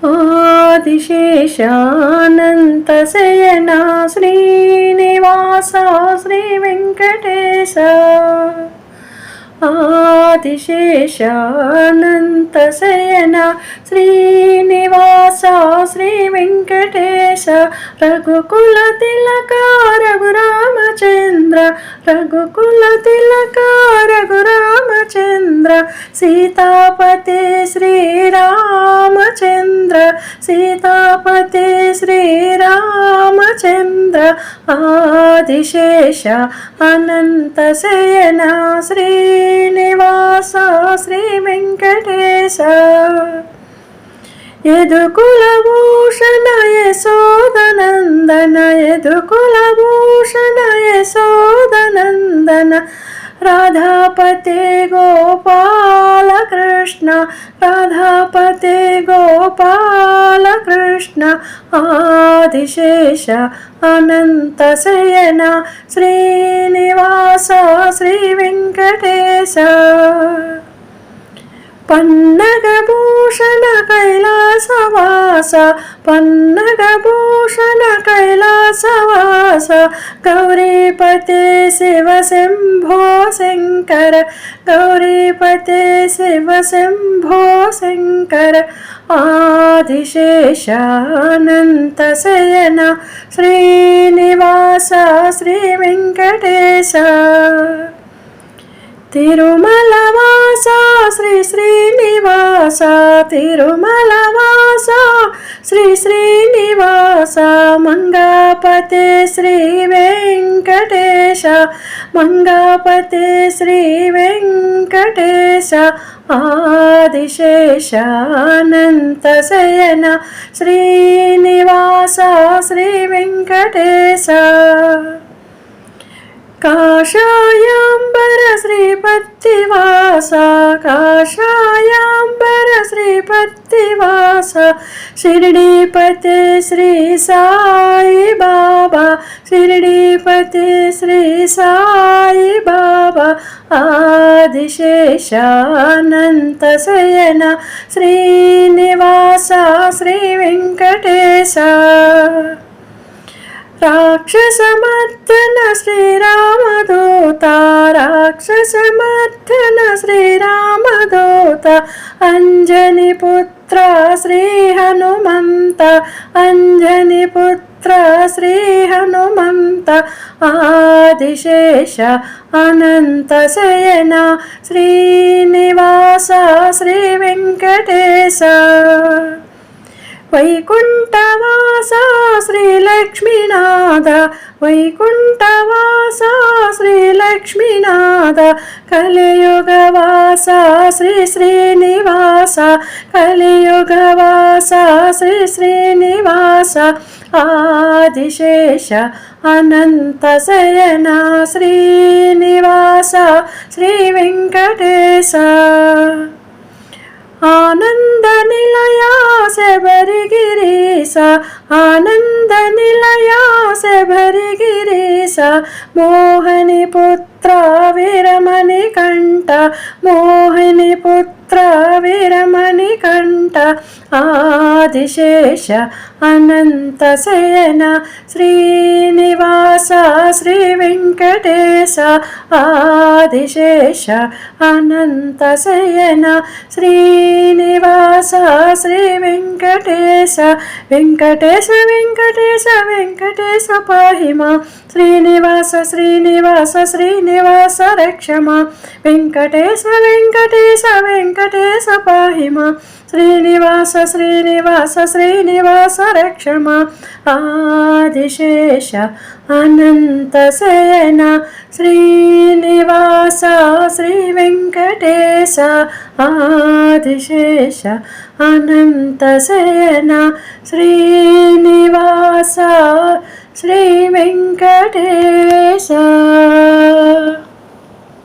ఆదిశేషానంతశయనా శ్రీనివాస శ్రీ వెంకటేశ ఆదిశేషానంతశయనా శ్రీనివాస శ్రీ వెంకటేశ రఘుకుల తిలక రఘురామచంద్ర రఘుకుల తిలక రఘురామచంద్ర సీతాపతే శ్రీరామచంద్ర సీతాపతే శ్రీరామచంద్ర ఆదిశేష అనంతశయన శ్రీనివాస శ్రీ వెంకటేశ యదుకులభూషణ యశోదనందన యదుకులభూషణ యశోదనందన రాధాపతే గోపాల కృష్ణ రాధాపతే గోపాల కృష్ణ ఆదిశేష అనంతశయన శ్రీనివాస శ్రీ వెంకటేశ పన్నగభూషణ కైలాసవాస పన్నగభూషణ కైలాసవాస గౌరీపతే శివ శంభో శంకర గౌరీపతే శివ శంభో శంకర ఆదిశేషానంతశయన శ్రీనివాస శ్రీ వెంకటేశ తిరుమలవాస శ్రీ శ్రీనివాస తిరుమలవాస శ్రీ శ్రీనివాస మంగాపతే శ్రీ వెంకటేశ మంగాపతే శ్రీ వెంకటేశ ఆదిశేషానంతశయన శ్రీనివాస శ్రీ వెంకటేశ కాషాయాంబర శ్రీపత్తివాస కాషాయాంబర శ్రీపత్తివాస షిరిడీపతే శ్రీ సాయి బాబా షిరిడీపతే శ్రీ సాయి బాబా ఆదిశేషానంతశయన శ్రీనివాస శ్రీ వెంకటేశ రాక్షసమర్దన శ్రీరామదూత రాక్షసమర్దన శ్రీరామదూత అంజని పుత్ర శ్రీ హనుమంత అంజని పుత్ర శ్రీ హనుమంత ఆదిశేష అనంతశయన శ్రీనివాస శ్రీ వెంకటేశ వైకుంఠవాస శ్రీలక్ష్మీనాథ వైకుంఠవాస శ్రీలక్ష్మీనాథ కలియుగవాస శ్రీ శ్రీనివాస కలియుగవాస శ్రీ శ్రీనివాస ఆదిశేష అనంతశయన శ్రీనివాస శ్రీ వెంకటేశ ఆనంద నిలయా శబరిగిరీశ ఆనంద నిలయా శబరిగిరీశ మోహని పుత్ర వీరమణి కంఠ మోహని పుత్ర వీరమణి కంఠ ఆదిశేష అనంతశయన శ్రీనివాస శ్రీ వెంకటేశ ఆదిశేష అనంతశయన శ్రీనివాస శ్రీ వెంకటేశ వెంకటేశ వెంకటేశ వెంకటేశ పాహిమా శ్రీనివాస శ్రీనివాస శ్రీనివాస రక్షమా వెంకటేశ వెంకటేశ వెంకటేశ పాహిమా శ్రీనివాస శ్రీనివాస శ్రీనివాస రక్షమా ఆదిశేష అనంతశయన శ్రీనివాస శ్రీ వెంకటేశ ఆదిశేష అనంతశయన శ్రీనివాస శ్రీ వెంకటేశ